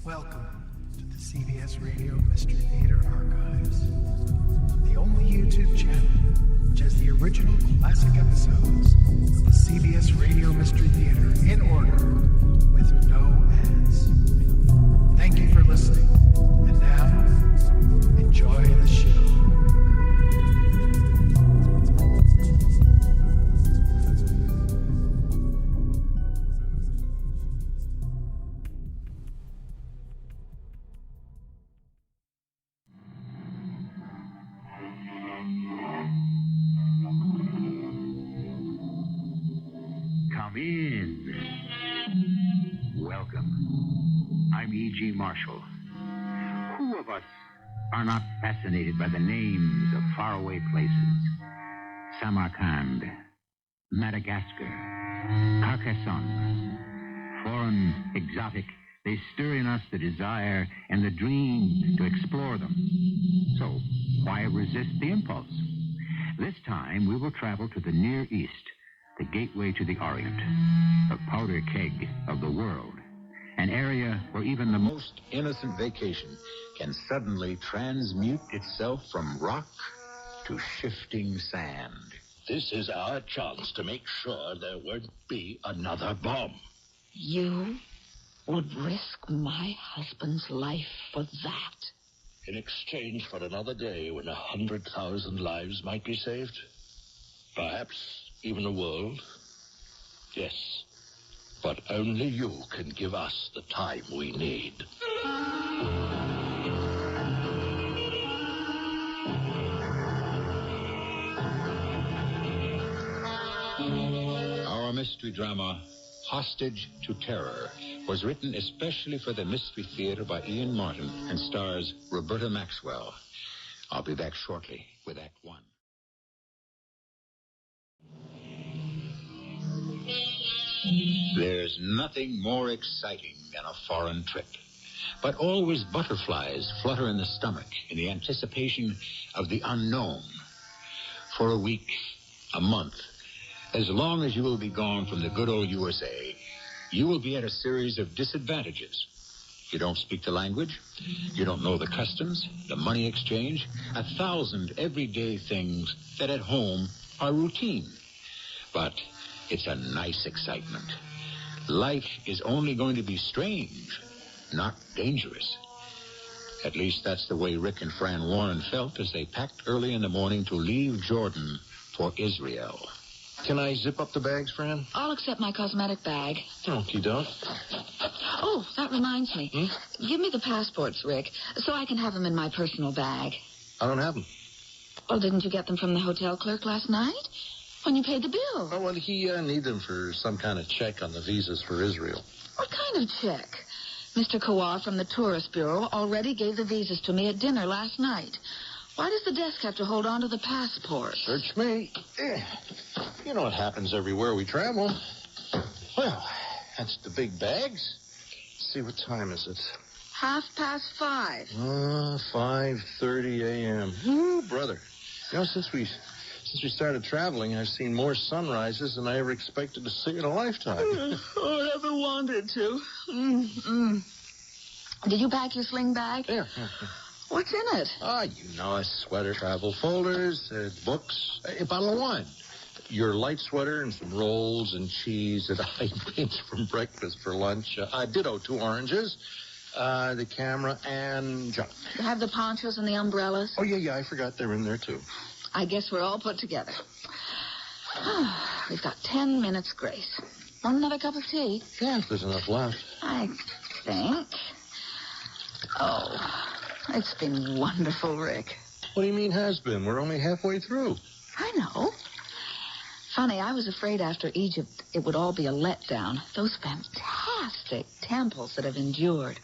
Welcome to the CBS Radio Mystery Theater Archives, the only YouTube channel which has the original classic episodes of the CBS Radio Mystery Theater in order with no ads. Thank you for listening, and now, enjoy the show. Come in. Welcome. I'm E.G. Marshall. Who of us are not fascinated by the names of faraway places? Samarkand, Madagascar, Carcassonne. Foreign, exotic, they stir in us the desire and the dream to explore them. So, why resist the impulse? This time, we will travel to the Near East, the gateway to the Orient, the powder keg of the world, an area where even the most innocent vacation can suddenly transmute itself from rock to shifting sand. This is our chance to make sure there won't be another bomb. You would risk my husband's life for that? In exchange for another day when 100,000 lives might be saved? Perhaps even a world? Yes. But only you can give us the time we need. Our mystery drama, Hostage to Terror, was written especially for the Mystery Theater by Ian Martin and stars Roberta Maxwell. I'll be back shortly with Act One. There's nothing more exciting than a foreign trip. But always butterflies flutter in the stomach in the anticipation of the unknown. For a week, a month, as long as you will be gone from the good old USA, you will be at a series of disadvantages. You don't speak the language. You don't know the customs, the money exchange, 1,000 everyday things that at home are routine. But it's a nice excitement. Life is only going to be strange, not dangerous. At least that's the way Rick and Fran Warren felt as they packed early in the morning to leave Jordan for Israel. Can I zip up the bags, Fran? All except my cosmetic bag. Okie doke. Oh, that reminds me. Give me the passports, Rick, so I can have them in my personal bag. I don't have them. Well, didn't you get them from the hotel clerk last night? When you paid the bill? Oh, well, he need them for some kind of check on the visas for Israel. What kind of check? Mr. Kawar from the Tourist Bureau already gave the visas to me at dinner last night. Why does the desk have to hold on to the passport? Search me. You know what happens everywhere we travel. Well, that's the big bags. Let's see, what time is it? 5:30. 5:30 a.m. Ooh, brother. You know, since we started traveling, I've seen more sunrises than I ever expected to see in a lifetime. Or ever wanted to. Did you pack your sling bag? Yeah. What's in it? You know, a sweater, travel folders, books, a bottle of wine. Your light sweater and some rolls and cheese that I made from breakfast for lunch. Ditto 2 oranges, the camera, and junk. You have the ponchos and the umbrellas? Oh, yeah, I forgot they're in there, too. I guess we're all put together. We've got 10 minutes grace. Want another cup of tea? Yeah, if there's enough left. I think. Oh, it's been wonderful, Rick. What do you mean has been? We're only halfway through. I know. Funny, I was afraid after Egypt it would all be a letdown. Those fantastic temples that have endured.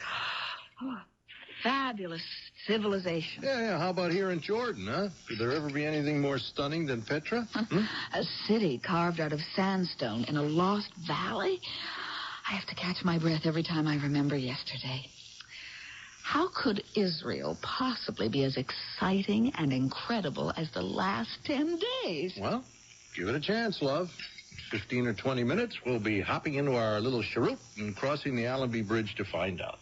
Oh, fabulous civilization. Yeah, how about here in Jordan, huh? Could there ever be anything more stunning than Petra? A city carved out of sandstone in a lost valley? I have to catch my breath every time I remember yesterday. How could Israel possibly be as exciting and incredible as the last 10 days? Well, give it a chance, love. 15 or 20 minutes, we'll be hopping into our little cheroot and crossing the Allenby Bridge to find out.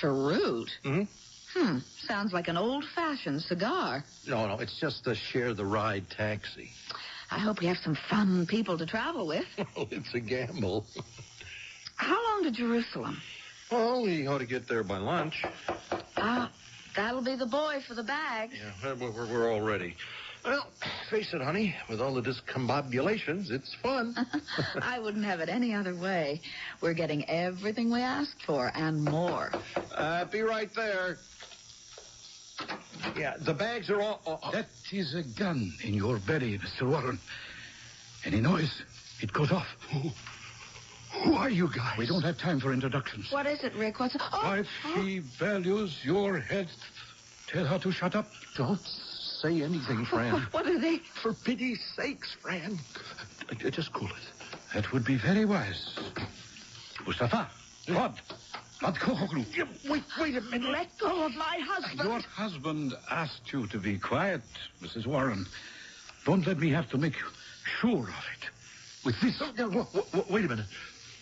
cheroot? Mm-hmm. Sounds like an old-fashioned cigar. No, it's just a share-the-ride taxi. I hope you have some fun people to travel with. Well, it's a gamble. How long to Jerusalem? Well, we ought to get there by lunch. That'll be the boy for the bag. Yeah, we're all ready. Well, face it, honey, with all the discombobulations, it's fun. I wouldn't have it any other way. We're getting everything we asked for and more. Be right there. Yeah, the bags are all... That is a gun in your belly, Mr. Warren. Any noise, it goes off. Who are you guys? We don't have time for introductions. What is it, Rick? What's... If she values your health, tell her to shut up. Don't say anything, Fran. What are they? For pity's sakes, Fran. Just cool it. That would be very wise. Mustafa, Rod, Wait a minute. Let go of my husband. your husband asked you to be quiet, Mrs. Warren. Don't let me have to make sure of it. With this... No, wait a minute.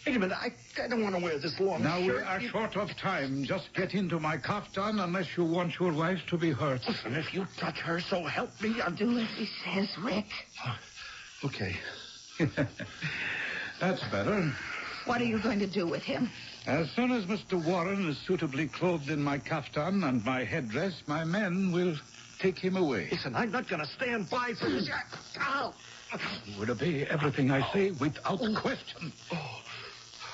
Wait a minute. I don't want to wear this long Now, we shirt. are short of time. Just get into my kaftan unless you want your wife to be hurt. Listen, if you touch her, so help me, I'll Do as he says, Rick. Okay. That's better. What are you going to do with him? As soon as Mr. Warren is suitably clothed in my kaftan and my headdress, my men will take him away. Listen, I'm not going to stand by for this. Ow! You will obey everything I say without question.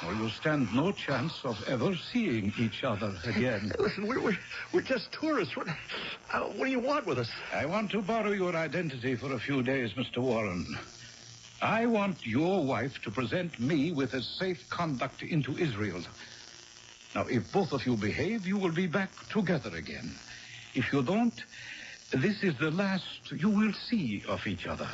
Or you'll stand no chance of ever seeing each other again. Listen, we're just tourists. What do you want with us? I want to borrow your identity for a few days, Mr. Warren. I want your wife to present me with a safe conduct into Israel. Now, if both of you behave, you will be back together again. If you don't, this is the last you will see of each other.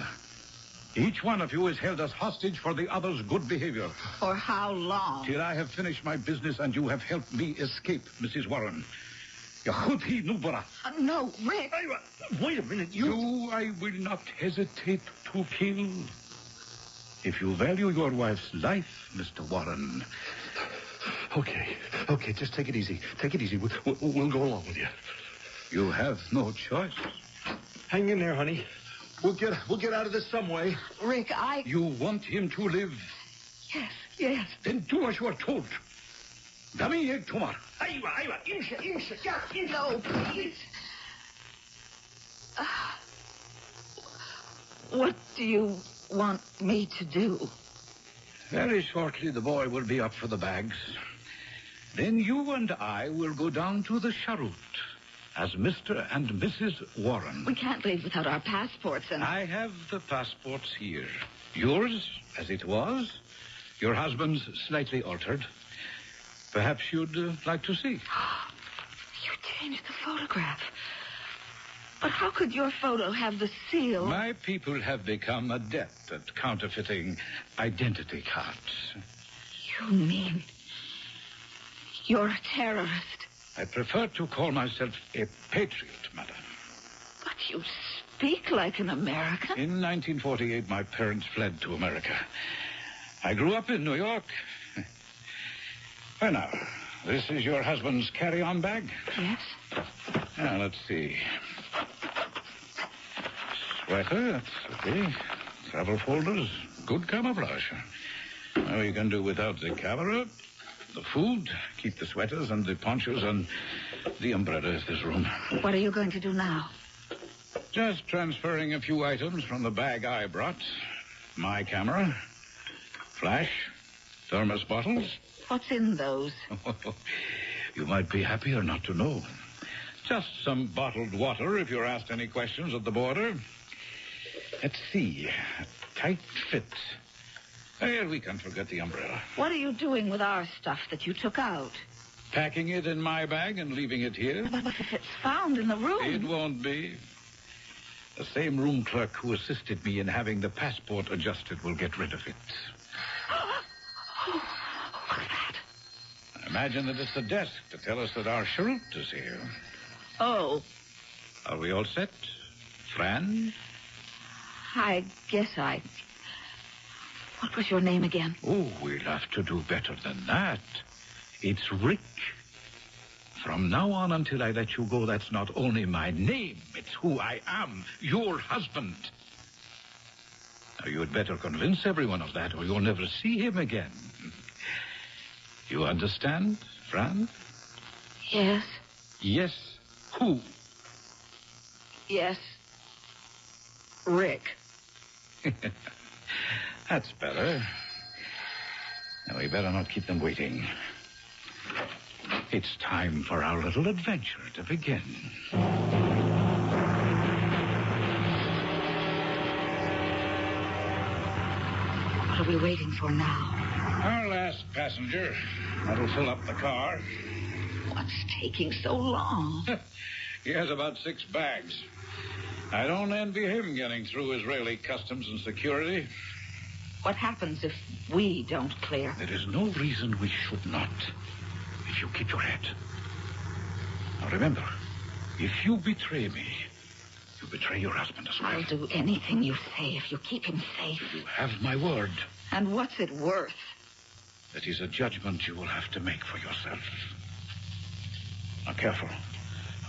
Each one of you is held as hostage for the other's good behavior. For how long? Till I have finished my business and you have helped me escape, Mrs. Warren. Yahudi Nubara. No, Rick. Wait a minute. You I will not hesitate to kill. If you value your wife's life, Mr. Warren. Okay, just take it easy. Take it easy. We'll go along with you. You have no choice. Hang in there, honey. We'll get out of this some way. Rick, You want him to live? Yes. Then do as you are told. Dami Yeg Tomar. No, please. What do you want me to do? Very shortly, the boy will be up for the bags. Then you and I will go down to the Charut as Mr. and Mrs. Warren. We can't leave without our passports and... I have the passports here. Yours, as it was. Your husband's slightly altered. Perhaps you'd like to see. You changed the photograph. But how could your photo have the seal? My people have become adept at counterfeiting identity cards. You mean you're a terrorist? I prefer to call myself a patriot, madam. But you speak like an American. In 1948, my parents fled to America. I grew up in New York. Well, now, this is your husband's carry-on bag? Yes. Now, let's see. Sweater, that's okay. Travel folders, good camouflage. Now you can do without the camera, the food, keep the sweaters and the ponchos and the umbrella if there's room. What are you going to do now? Just transferring a few items from the bag I brought. My camera, flash, thermos bottles. What's in those? You might be happier not to know. Just some bottled water if you're asked any questions at the border. Let's see. Tight fit. Well, we can forget the umbrella. What are you doing with our stuff that you took out? Packing it in my bag and leaving it here. But if it's found in the room... It won't be. The same room clerk who assisted me in having the passport adjusted will get rid of it. What's that? I imagine that it's the desk to tell us that our Charut is here. Oh, Are we all set? Fran? I guess What was your name again? Oh, we'll have to do better than that. It's Rick. From now on until I let you go, that's not only my name, it's who I am, your husband. Now, you had better convince everyone of that, or you'll never see him again. You understand, Fran? Yes. Yes. Who? Yes. Rick. That's better. Now, we better not keep them waiting. It's time for our little adventure to begin. What are we waiting for now? Our last passenger. That'll fill up the car. What's taking so long? He has about 6 bags. I don't envy him getting through Israeli customs and security. What happens if we don't clear? There is no reason we should not. If you keep your head. Now remember, if you betray me, you betray your husband as well. I'll do anything you say if you keep him safe. You have my word. And what's it worth? That is a judgment you will have to make for yourself. Now careful.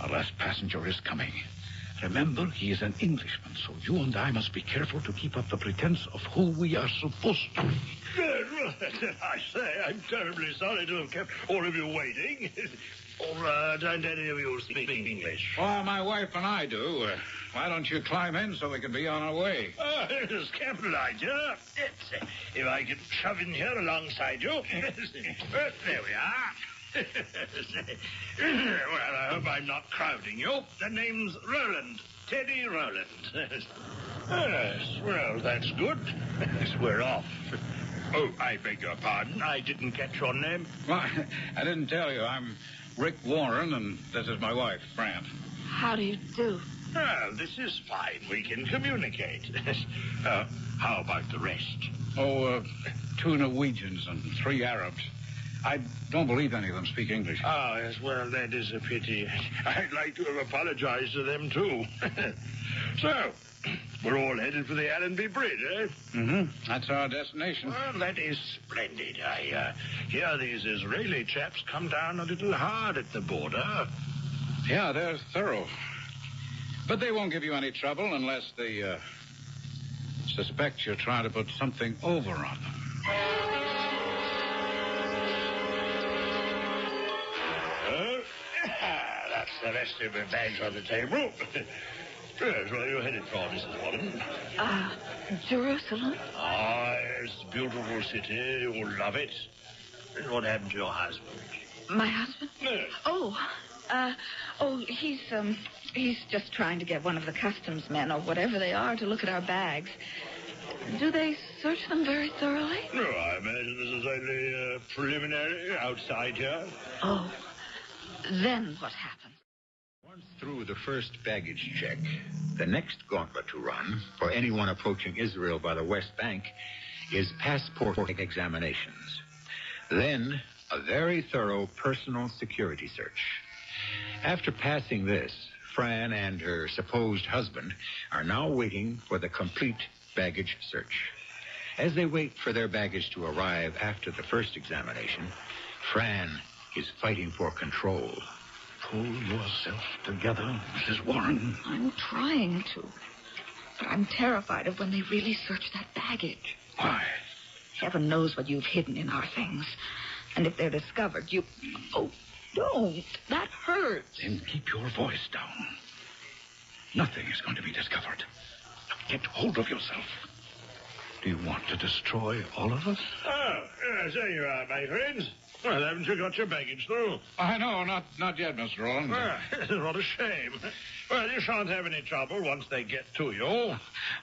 Our last passenger is coming. Remember, he is an Englishman, so you and I must be careful to keep up the pretense of who we are supposed to be. I say, I'm terribly sorry to have kept all of you waiting. Or don't any of you speak English? Well, my wife and I do. Why don't you climb in so we can be on our way? Oh, it's capital idea. If I could shove in here alongside you. There we are. Well, I hope I'm not crowding you. The name's Roland. Teddy Roland. Yes, well, that's good. We're off. Oh, I beg your pardon. I didn't catch your name. Well, I didn't tell you. I'm Rick Warren, and this is my wife, Fran. How do you do? Well, this is fine. We can communicate. How about the rest? Oh, 2 Norwegians and 3 Arabs. I don't believe any of them speak English. Oh, yes, well, that is a pity. I'd like to have apologized to them, too. So, we're all headed for the Allenby Bridge, eh? Mm-hmm. That's our destination. Well, that is splendid. I hear these Israeli chaps come down a little hard at the border. Yeah, they're thorough. But they won't give you any trouble unless they suspect you're trying to put something over on them. That's the rest of the bags on the table. Yes, where are you headed for, Mrs. Warren? Jerusalem? Ah, yes, beautiful city. You'll love it. And what happened to your husband? My husband? Yes. He's just trying to get one of the customs men or whatever they are to look at our bags. Do they search them very thoroughly? No, I imagine this is only preliminary outside here. Oh, then what happens? Once through the first baggage check, the next gauntlet to run for anyone approaching Israel by the West Bank is passport examinations. Then, a very thorough personal security search. After passing this, Fran and her supposed husband are now waiting for the complete baggage search. As they wait for their baggage to arrive after the first examination, Fran is fighting for control. Pull yourself together, Mrs. Warren. I'm trying to. But I'm terrified of when they really search that baggage. Why? Heaven knows what you've hidden in our things. And if they're discovered, you... Oh, don't. That hurts. Then keep your voice down. Nothing is going to be discovered. Get hold of yourself. Do you want to destroy all of us? Oh, yes, there you are, my friends. Well, haven't you got your baggage through? I know, not yet, Mr. Roland. Well, what a shame. Well, you shan't have any trouble once they get to you.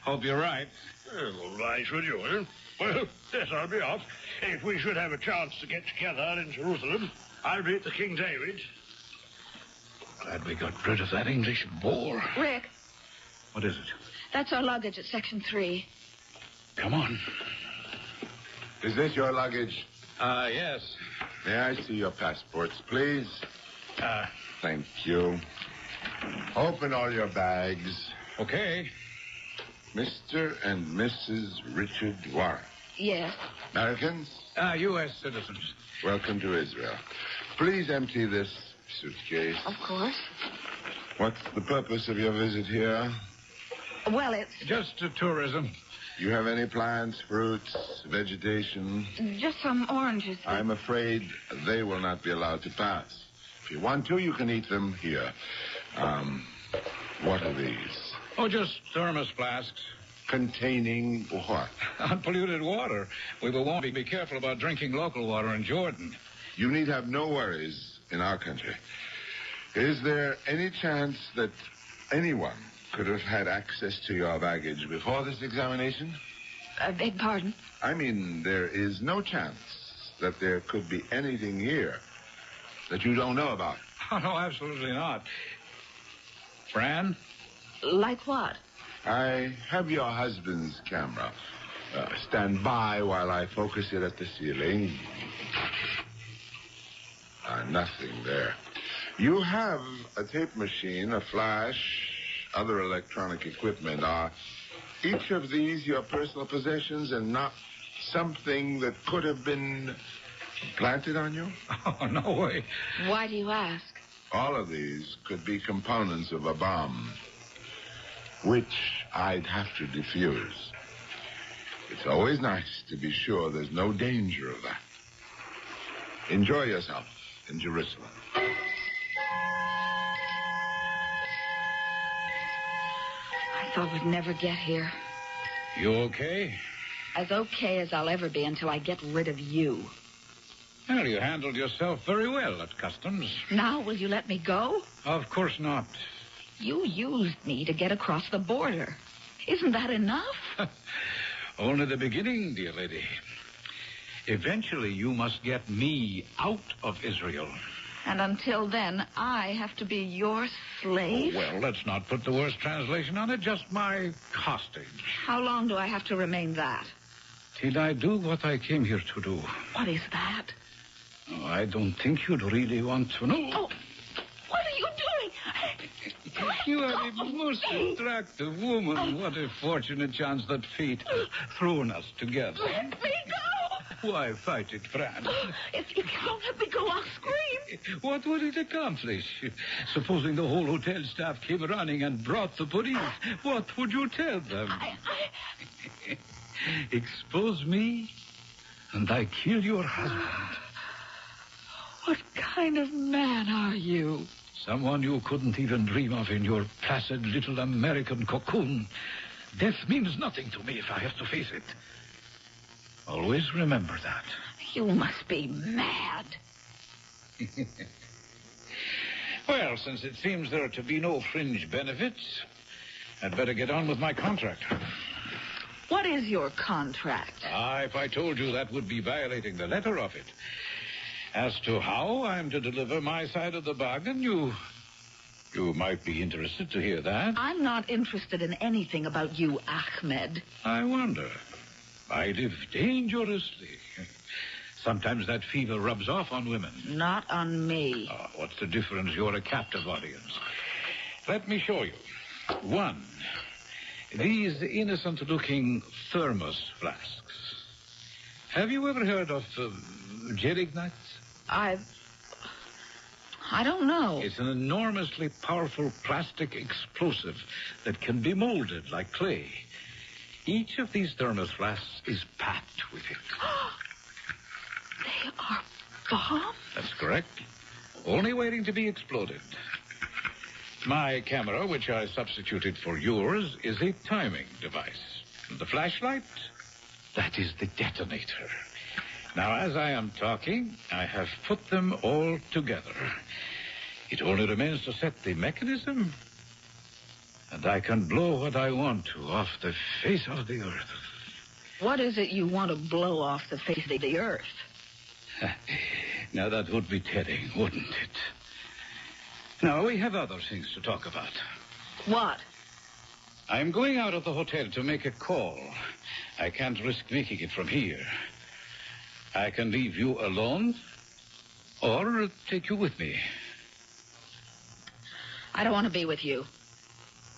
Hope you're right. Well, why should you, eh? Well, yes, I'll be off. If we should have a chance to get together in Jerusalem, I'll be at the King David. Glad we got rid of that English bore. Rick, What is it? that's our luggage at Section 3. Come on. Is this your luggage? Yes. May I see your passports, please? Thank you. Open all your bags. Okay. Mr. and Mrs. Richard Warren. Yes. Americans, U.S. citizens. welcome to Israel. Please empty this suitcase. Of course. What's the purpose of your visit here? Well, it's Just tourism. You have any plants, fruits, vegetation? just some oranges. I'm afraid they will not be allowed to pass. If you want to, you can eat them here. What are these? Oh, just thermos flasks. Containing what? Unpolluted water. We will want to be careful about drinking local water in Jordan. You need have no worries in our country. Is there any chance that anyone could have had access to your baggage before this examination? Beg pardon? I mean, there is no chance that there could be anything here that you don't know about. Oh, no, absolutely not. Fran? Like what? I have your husband's camera. Stand by while I focus it at the ceiling. Nothing there. You have a tape machine, a flash, other electronic equipment. Are each of these your personal possessions and not something that could have been planted on you? Oh, no way. Why do you ask? All of these could be components of a bomb, which I'd have to defuse. It's always nice to be sure there's no danger of that. Enjoy yourself in Jerusalem. I thought we'd never get here. You okay? As okay as I'll ever be until I get rid of you. Well, you handled yourself very well at customs. Now, will you let me go? Of course not. You used me to get across the border. Isn't that enough? Only the beginning, dear lady. Eventually, you must get me out of Israel. And until then, I have to be your slave? Oh, well, let's not put the worst translation on it, just my hostage. How long do I have to remain that? Till I do what I came here to do. What is that? Oh, I don't think you'd really want to know. Oh, what are you doing? You are a most attractive woman. What a fortunate chance that fate thrown us together. Let me go! Why fight it, Fran? If you don't let me go, I'll scream. What would it accomplish? Supposing the whole hotel staff came running and brought the police, what would you tell them? Expose me, and I kill your husband. What kind of man are you? Someone you couldn't even dream of in your placid little American cocoon. Death means nothing to me if I have to face it. Always remember that. You must be mad. Well, since it seems there are to be no fringe benefits, I'd better get on with my contract. What is your contract? If I told you, that would be violating the letter of it. As to how I'm to deliver my side of the bargain, you might be interested to hear that. I'm not interested in anything about you, Ahmed. I wonder. I live dangerously. Sometimes that fever rubs off on women. Not on me. Oh, what's the difference? You're a captive audience. Let me show you. One, these innocent-looking thermos flasks. Have you ever heard of gelignite? I don't know. It's an enormously powerful plastic explosive that can be molded like clay. Each of these thermos flasks is packed with it. They are bombs? That's correct. Only waiting to be exploded. My camera, which I substituted for yours, is a timing device. And the flashlight, that is the detonator. Now, as I am talking, I have put them all together. It only remains to set the mechanism, and I can blow what I want to off the face of the earth. What is it you want to blow off the face of the earth? Now, that would be telling, wouldn't it? Now, we have other things to talk about. What? I'm going out of the hotel to make a call. I can't risk making it from here. I can leave you alone, or take you with me. I don't want to be with you.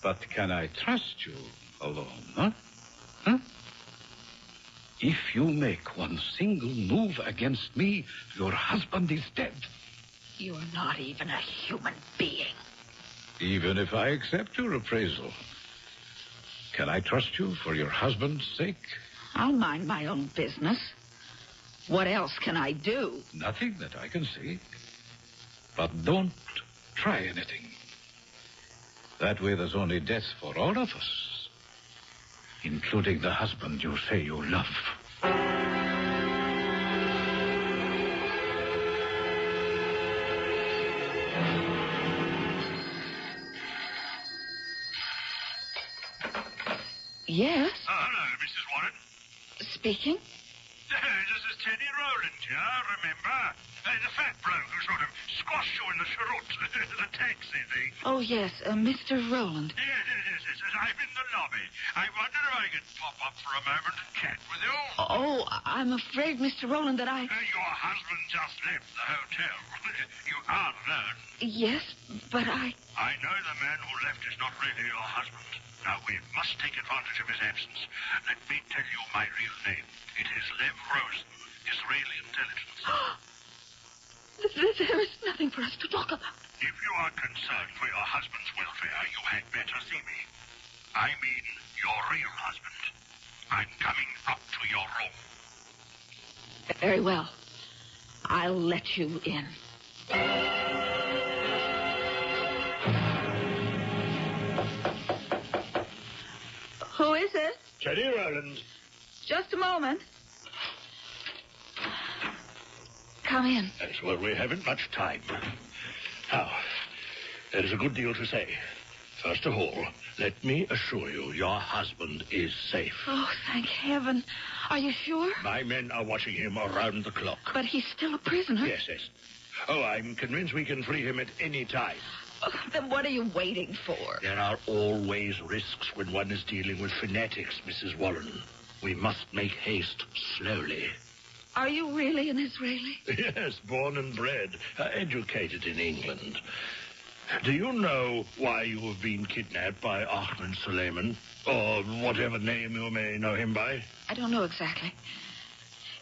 But can I trust you alone, huh? Huh? If you make one single move against me, your husband is dead. You're not even a human being. Even if I accept your appraisal, can I trust you for your husband's sake? I'll mind my own business. What else can I do? Nothing that I can see. But don't try anything. That way there's only death for all of us, including the husband you say you love. Yes? Hello, Mrs. Warren. Speaking? This is Teddy Rowland here, remember? The fat bloke who sort of squashed you in the cheroot, the taxi thing. Oh, yes, Mr. Rowland. Yes. I'm in the lobby. I wonder if I could pop up for a moment and chat with you. Oh, I'm afraid, Mr. Rowland, that I... Your husband just left the hotel. You are alone. Yes, but I know the man who left is not really your husband. Now, we must take advantage of his absence. Let me tell you my real name. It is Lev Rosen, Israeli intelligence. There is nothing for us to talk about. If you are concerned for your husband's welfare, you had better see me. I mean your real husband. I'm coming up to your room. Very well. I'll let you in. Who is it? Teddy Rowland. Just a moment. Come in. Yes, well, we haven't much time. Now, there is a good deal to say. First of all, let me assure you, your husband is safe. Oh, thank heaven. Are you sure? My men are watching him around the clock. But he's still a prisoner. Yes. Oh, I'm convinced we can free him at any time. Oh, then what are you waiting for? There are always risks when one is dealing with fanatics, Mrs. Warren. We must make haste slowly. Are you really an Israeli? Yes, born and bred, educated in England. Do you know why you have been kidnapped by Ahmed Suleiman? Or whatever name you may know him by? I don't know exactly.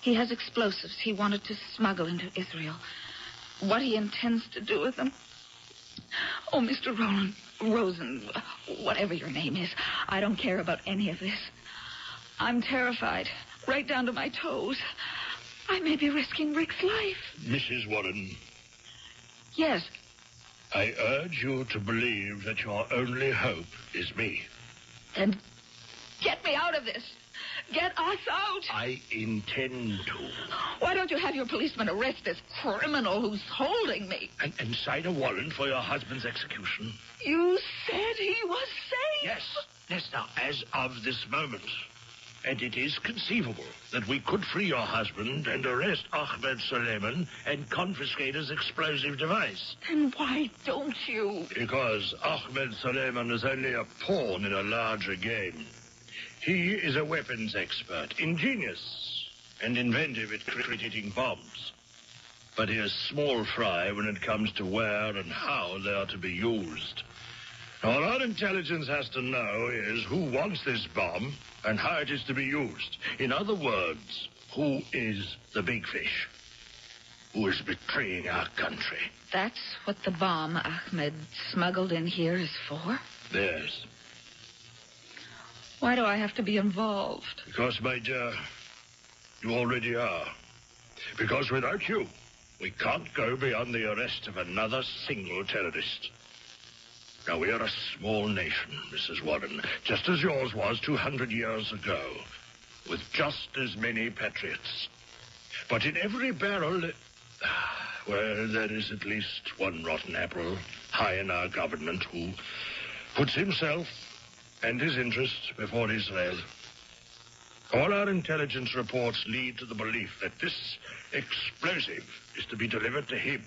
He has explosives he wanted to smuggle into Israel. What he intends to do with them? Oh, Mr. Rosen, whatever your name is, I don't care about any of this. I'm terrified, right down to my toes. I may be risking Rick's life. Mrs. Warren. Yes. I urge you to believe that your only hope is me. Then get me out of this. Get us out. I intend to. Why don't you have your policeman arrest this criminal who's holding me? And sign a warrant for your husband's execution? You said he was safe. Yes, now, as of this moment. And it is conceivable that we could free your husband and arrest Ahmed Suleiman and confiscate his explosive device. Then why don't you? Because Ahmed Suleiman is only a pawn in a larger game. He is a weapons expert, ingenious, and inventive at creating bombs. But he is small fry when it comes to where and how they are to be used. All our intelligence has to know is who wants this bomb and how it is to be used. In other words, who is the big fish? Who is betraying our country? That's what the bomb Ahmed smuggled in here is for? Yes. Why do I have to be involved? Because, my dear, you already are. Because without you, we can't go beyond the arrest of another single terrorist. Now, we are a small nation, Mrs. Warren, just as yours was 200 years ago, with just as many patriots. But in every barrel, well, there is at least one rotten apple high in our government who puts himself and his interests before Israel. All our intelligence reports lead to the belief that this explosive is to be delivered to him.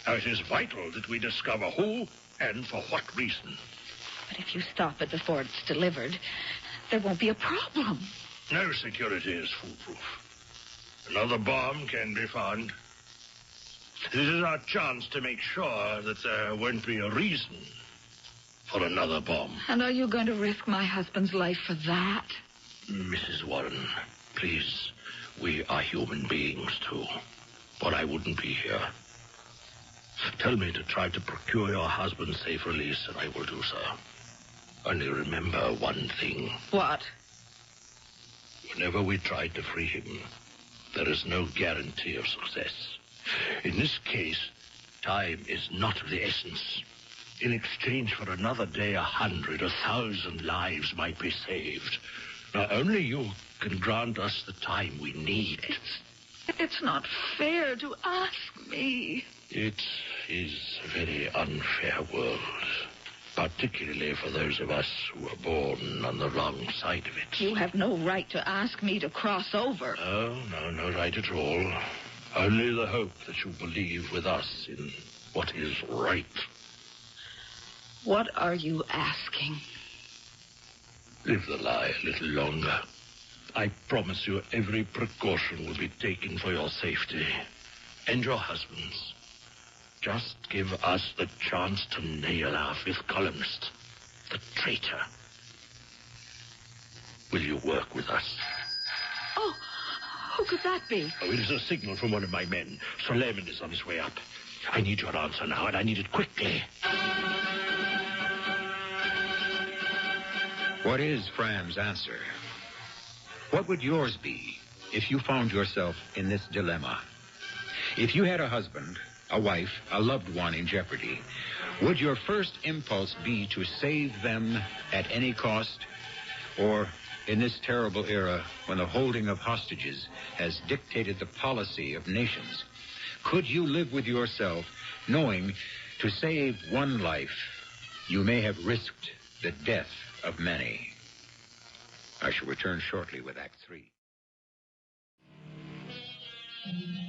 Now, it is vital that we discover who and for what reason. But if you stop it before it's delivered, there won't be a problem. No security is foolproof. Another bomb can be found. This is our chance to make sure that there won't be a reason for another bomb. And are you going to risk my husband's life for that? Mrs. Warren, please, we are human beings, too. Or I wouldn't be here. Tell me to try to procure your husband's safe release, and I will do so. Only remember one thing. What? Whenever we try to free him, there is no guarantee of success. In this case, time is not of the essence. In exchange for another day, 100, 1,000 lives might be saved. Now, only you can grant us the time we need. It's not fair to ask me. It is a very unfair world, particularly for those of us who were born on the wrong side of it. You have no right to ask me to cross over. Oh, no right at all. Only the hope that you believe with us in what is right. What are you asking? Live the lie a little longer. I promise you every precaution will be taken for your safety and your husband's. Just give us the chance to nail our fifth columnist, the traitor. Will you work with us? Oh, who could that be? Oh, it is a signal from one of my men. Suleiman is on his way up. I need your answer now, and I need it quickly. What is Fran's answer? What would yours be if you found yourself in this dilemma? If you had a husband, a wife, a loved one in jeopardy, would your first impulse be to save them at any cost? Or, in this terrible era when the holding of hostages has dictated the policy of nations, could you live with yourself knowing to save one life, you may have risked the death of many? I shall return shortly with Act 3.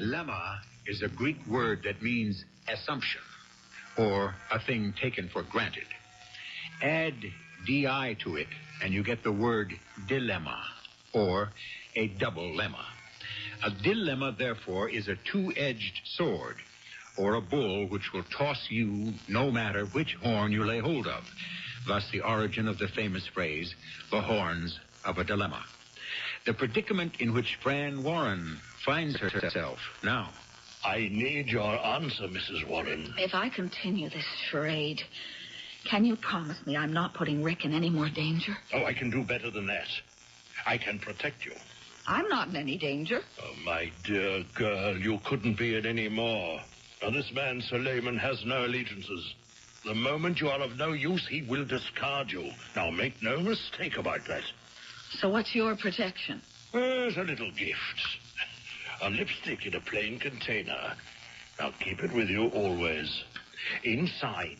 Lemma is a Greek word that means assumption, or a thing taken for granted. Add di to it, and you get the word dilemma, or a double lemma. A dilemma, therefore, is a two-edged sword, or a bull which will toss you no matter which horn you lay hold of. Thus the origin of the famous phrase, the horns of a dilemma. The predicament in which Fran Warren finds herself now. I need your answer, Mrs. Warren. If I continue this charade, can you promise me I'm not putting Rick in any more danger? Oh, I can do better than that. I can protect you. I'm not in any danger. Oh, my dear girl, you couldn't be in any more. Now, this man, Suleiman, has no allegiances. The moment you are of no use, he will discard you. Now, make no mistake about that. So what's your protection? There's a little gift. A lipstick in a plain container. Now, keep it with you always. Inside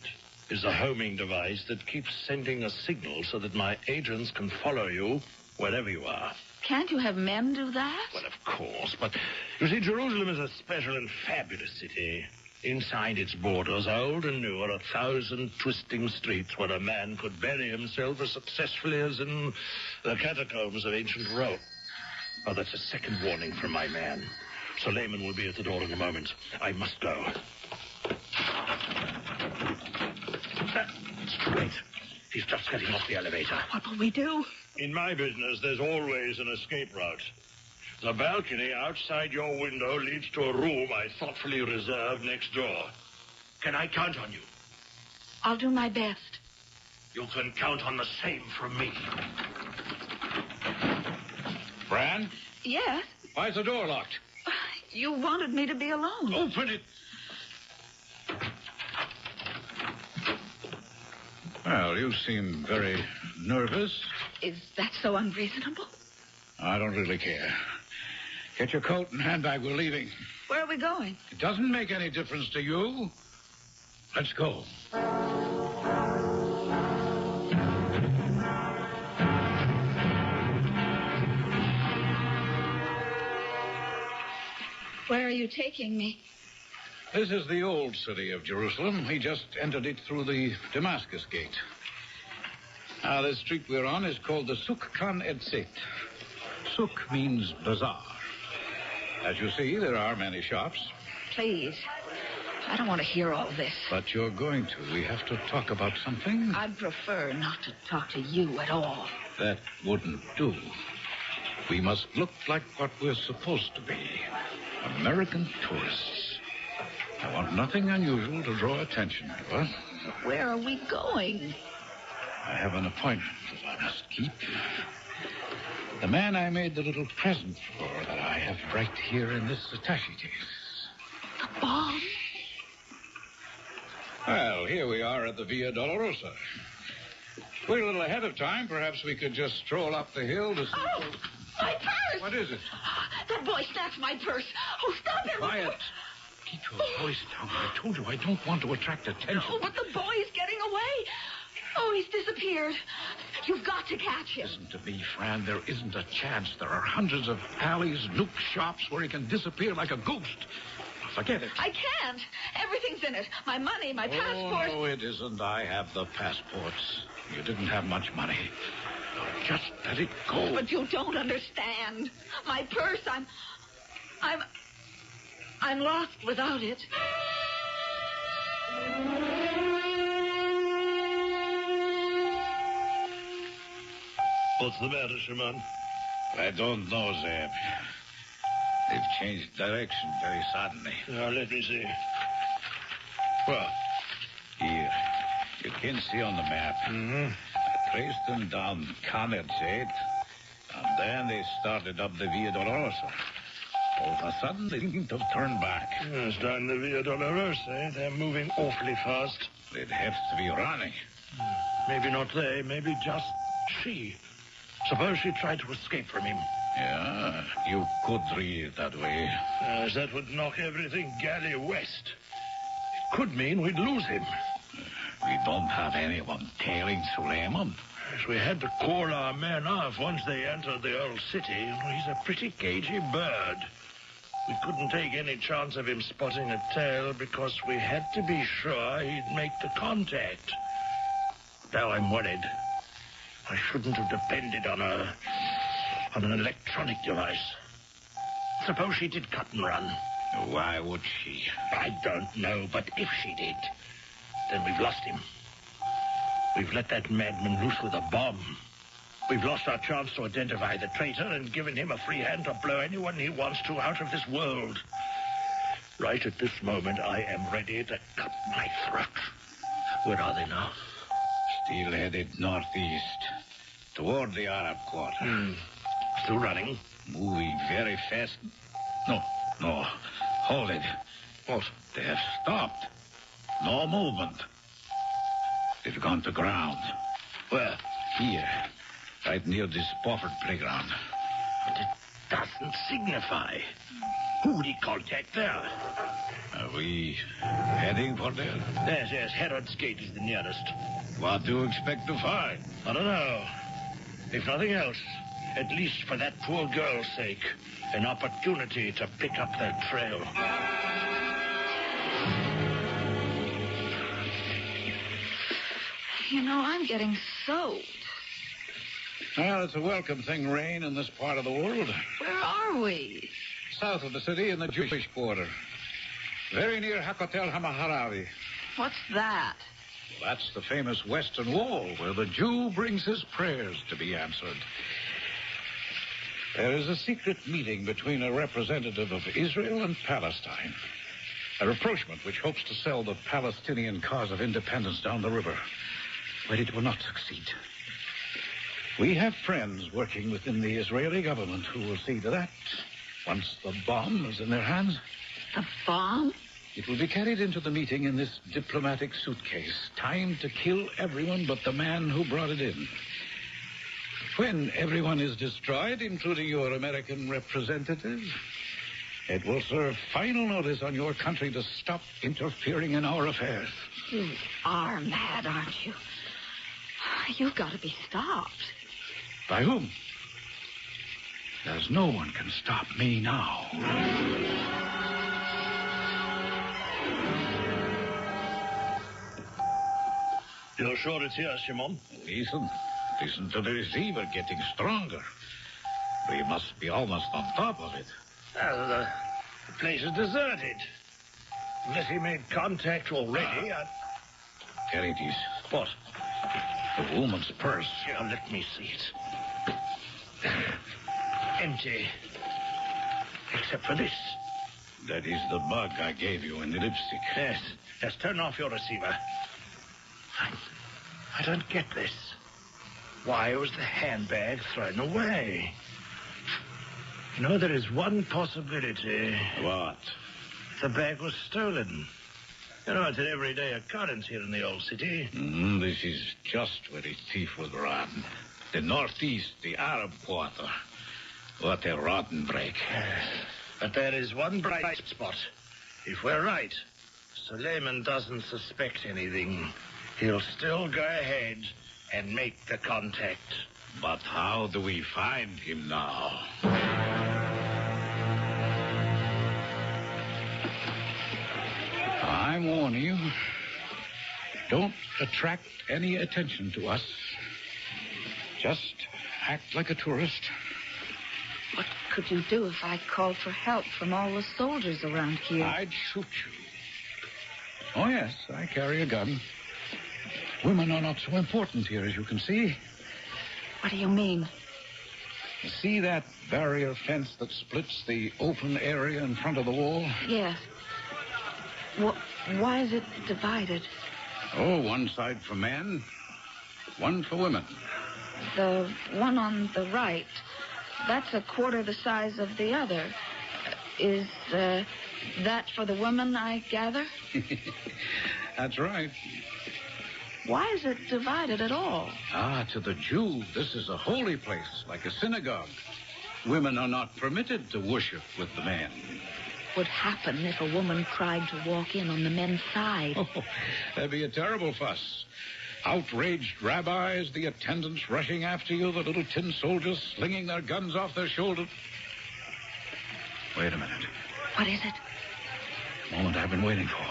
is a homing device that keeps sending a signal so that my agents can follow you wherever you are. Can't you have men do that? Well, of course, but you see, Jerusalem is a special and fabulous city. Inside its borders, old and new, are 1,000 twisting streets where a man could bury himself as successfully as in the catacombs of ancient Rome. Oh, that's a second warning from my man. Suleiman will be at the door in a moment. I must go. It's too late. He's just getting off the elevator. What will we do? In my business, there's always an escape route. The balcony outside your window leads to a room I thoughtfully reserved next door. Can I count on you? I'll do my best. You can count on the same from me. Fran? Yes? Why is the door locked? You wanted me to be alone. Open it. Well, you seem very nervous. Is that so unreasonable? I don't really care. Get your coat and handbag. We're leaving. Where are we going? It doesn't make any difference to you. Let's go. Where are you taking me? This is the old city of Jerusalem. We just entered it through the Damascus Gate. Now, this street we're on is called the Souk Khan Etzet. Souk means bazaar. As you see, there are many shops. Please. I don't want to hear all this. But you're going to. We have to talk about something. I'd prefer not to talk to you at all. That wouldn't do. We must look like what we're supposed to be. American tourists. I want nothing unusual to draw attention to her. Where are we going? I have an appointment that I must keep. The man I made the little present for that I have right here in this attaché case. The bomb? Well, here we are at the Via Dolorosa. We're a little ahead of time. Perhaps we could just stroll up the hill to see... Oh, my purse! What is it? That boy snatched my purse. Oh, stop him! Quiet. Keep your voice down. I told you I don't want to attract attention. Oh, but the boy's getting away. Oh, he's disappeared. You've got to catch him. Listen to me, Fran. There isn't a chance. There are hundreds of alleys, nook shops where he can disappear like a ghost. Forget it. I can't. Everything's in it. My money, my passport. Oh, no, it isn't. I have the passports. You didn't have much money. Just let it go. But you don't understand. My purse, I'm lost without it. What's the matter, Shimon? I don't know, Zeb. They've changed direction very suddenly. Now, let me see. Well, Here. You can see on the map. mm-hmm. I traced them down Cannerzeit, and then they started up the Via Dolorosa. All of a sudden, they seem to have turned back. It's down the Via Dolorosa. They're moving awfully fast. They'd have to be running. Maybe not they, maybe just she. Suppose she tried to escape from him. Yeah, you could read it that way. That would knock everything galley west. It could mean we'd lose him. We don't have anyone tailing Suleiman. Yes, we had to call our men off once they entered the old city. He's a pretty cagey bird. We couldn't take any chance of him spotting a tail because we had to be sure he'd make the contact. Now I'm worried. I shouldn't have depended on an electronic device. Suppose she did cut and run. Why would she? I don't know, but if she did, then we've lost him. We've let that madman loose with a bomb. We've lost our chance to identify the traitor and given him a free hand to blow anyone he wants to out of this world. Right at this moment, I am ready to cut my throat. Where are they now? Still headed northeast, toward the Arab quarter. Still running? Moving very fast. No. Hold it. What? They have stopped. No movement. They've gone to ground. Where? Here, right near this Spofford playground. But it doesn't signify. Who would he contact there? Are we heading for there? Yes. Herod's Gate is the nearest. What do you expect to find? I don't know. If nothing else, at least for that poor girl's sake, an opportunity to pick up their trail. You know, I'm getting soaked. Well, it's a welcome thing, rain, in this part of the world. Where are we? South of the city in the Jewish quarter. Very near Hakotel Hamaharavi. What's that? That's the famous Western Wall, where the Jew brings his prayers to be answered. There is a secret meeting between a representative of Israel and Palestine. A rapprochement which hopes to sell the Palestinian cause of independence down the river. But it will not succeed. We have friends working within the Israeli government who will see to that. Once the bomb is in their hands, The bomb? it will be carried into the meeting in this diplomatic suitcase, timed to kill everyone but the man who brought it in. When everyone is destroyed, including your American representative, it will serve final notice on your country to stop interfering in our affairs. You are mad, aren't you? You've got to be stopped. By whom? As no one can stop me now. You're sure it's here, Shimon? Listen to the receiver getting stronger. We must be almost on top of it. The place is deserted. Unless he made contact already, There it is. What? The woman's purse. Here, let me see it. Empty. Except for this. That is the bug I gave you in the lipstick. Yes. Yes, turn off your receiver. I don't get this. Why was the handbag thrown away? You know, there is one possibility. What? The bag was stolen. You know, it's an everyday occurrence here in the old city. This is just where the thief was robbed. The northeast, the Arab quarter. What a rotten break. But there is one bright spot. If we're right, Suleiman doesn't suspect anything. He'll still go ahead and make the contact. But how do we find him now? I'm warning you. Don't attract any attention to us. Just act like a tourist. What could you do if I called for help from all the soldiers around here? I'd shoot you. Oh, yes, I carry a gun. Women are not so important here, as you can see. What do you mean? You see that barrier fence that splits the open area in front of the wall? Yes. Why is it divided? Oh, one side for men, one for women. The one on the right, that's a quarter the size of the other. Is that for the women, I gather? That's right. Why is it divided at all? To the Jew, this is a holy place, like a synagogue. Women are not permitted to worship with the men. What would happen if a woman tried to walk in on the men's side? Oh, that'd be a terrible fuss. Outraged rabbis, the attendants rushing after you, the little tin soldiers slinging their guns off their shoulders. Wait a minute. What is it? Moment I've been waiting for.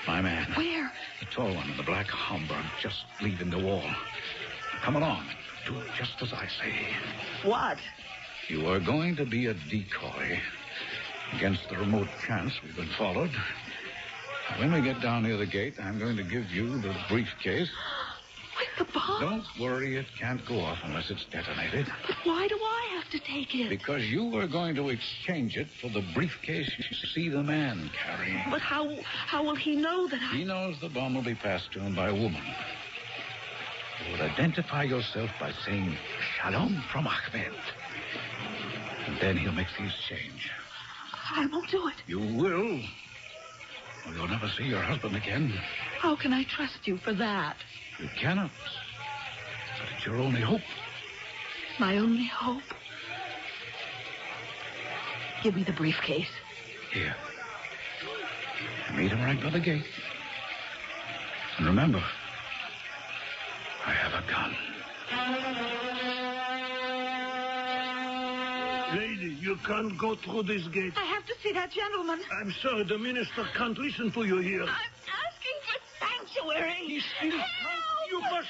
My man. Where? The tall one in the black Homburg, just leaving the wall. Come along. Do just as I say. What? You are going to be a decoy. Against the remote chance we've been followed. When we get down near the gate, I'm going to give you the briefcase. With the bomb? Don't worry, it can't go off unless it's detonated. But why do I have to take it? Because you are going to exchange it for the briefcase you see the man carrying. But how will he know that I... He knows the bomb will be passed to him by a woman. You will identify yourself by saying, Shalom from Ahmed. And then he'll make the exchange. I won't do it. You will. Or you'll never see your husband again. How can I trust you for that? You cannot. But it's your only hope. My only hope? Give me the briefcase. Here. Meet him right by the gate. And remember, I have a gun. Lady, you can't go through this gate. I have to see that gentleman. I'm sorry, the minister can't listen to you here. I'm asking for sanctuary. He's still... You must...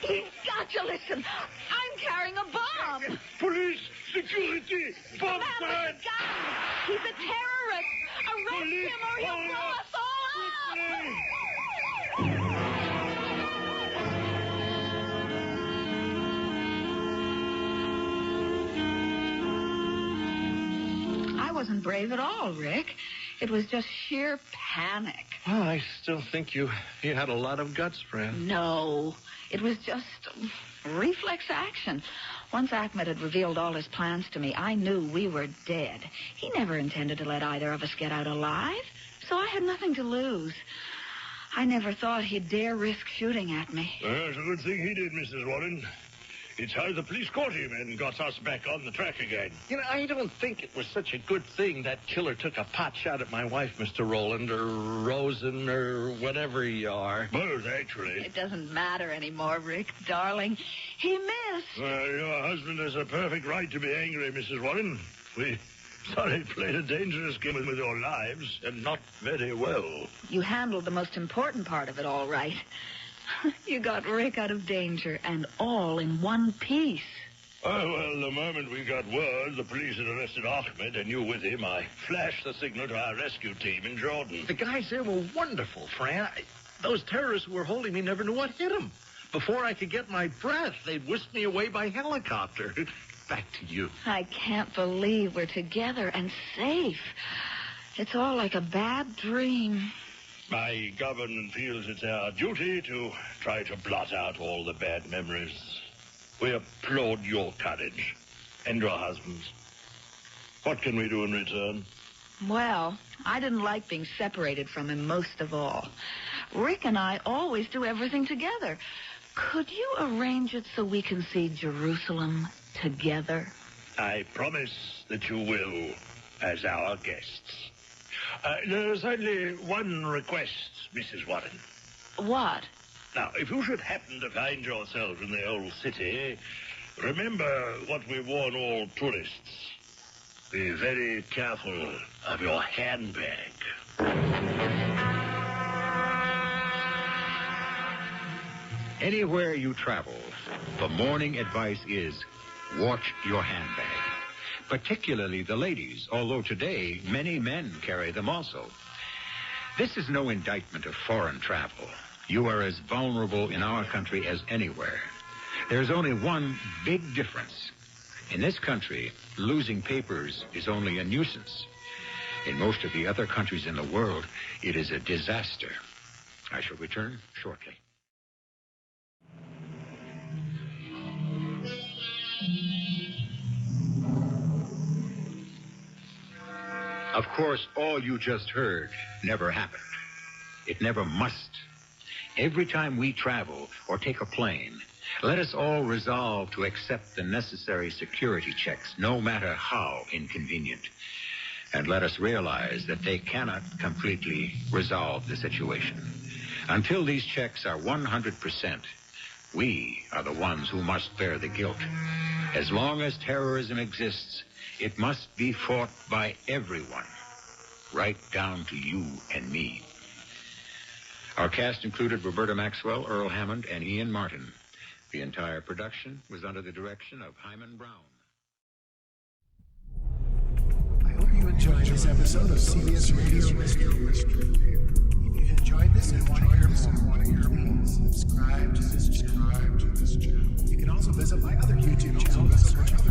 He's got to listen. I'm carrying a bomb. Police! Security! Bomb The man with the gun. He's a terrorist. Arrest Police, him or he'll blow us all up. I wasn't brave at all, Rick. It was just sheer panic. Well, I still think you had a lot of guts, friend. No, it was just reflex action. Once Ahmed had revealed all his plans to me, I knew we were dead. He never intended to let either of us get out alive, so I had nothing to lose. I never thought he'd dare risk shooting at me. Well, it's a good thing he did, Mrs. Warren. It's how the police caught him and got us back on the track again. You know, I don't think it was such a good thing that killer took a pot shot at my wife, Mr. Rowland, or Rosen, or whatever you are. Both, actually. It doesn't matter anymore, Rick, darling. He missed. Well, your husband has a perfect right to be angry, Mrs. Warren. We thought he played a dangerous game with your lives, and not very well. You handled the most important part of it all right. You got Rick out of danger, and all in one piece. Oh, well, the moment we got word the police had arrested Ahmed, and you with him, I flashed the signal to our rescue team in Jordan. The guys there were wonderful, Fran. Those terrorists who were holding me never knew what hit them. Before I could get my breath, they'd whisked me away by helicopter. back to you. I can't believe we're together and safe. It's all like a bad dream. My government feels it's our duty to try to blot out all the bad memories. We applaud your courage and your husband's. What can we do in return? Well, I didn't like being separated from him most of all. Rick and I always do everything together. Could you arrange it so we can see Jerusalem together? I promise that you will, as our guests. There's only one request, Mrs. Warren. What? Now, if you should happen to find yourself in the old city, remember what we warn all tourists. Be very careful of your handbag. Anywhere you travel, the morning advice is watch your handbag. Particularly the ladies, although today many men carry them also. This is no indictment of foreign travel. You are as vulnerable in our country as anywhere. There's only one big difference. In this country, losing papers is only a nuisance. In most of the other countries in the world, it is a disaster. I shall return shortly. Of course, all you just heard never happened. It never must. Every time we travel or take a plane, let us all resolve to accept the necessary security checks, no matter how inconvenient. And let us realize that they cannot completely resolve the situation. Until these checks are 100%, we are the ones who must bear the guilt. As long as terrorism exists, it must be fought by everyone, right down to you and me. Our cast included Roberta Maxwell, Earl Hammond, and Ian Martin. The entire production was under the direction of Hyman Brown. I hope you enjoyed this episode of CBS Radio Mystery. If you enjoyed this and want to hear more, subscribe to this channel. You can also visit my other YouTube channel, search for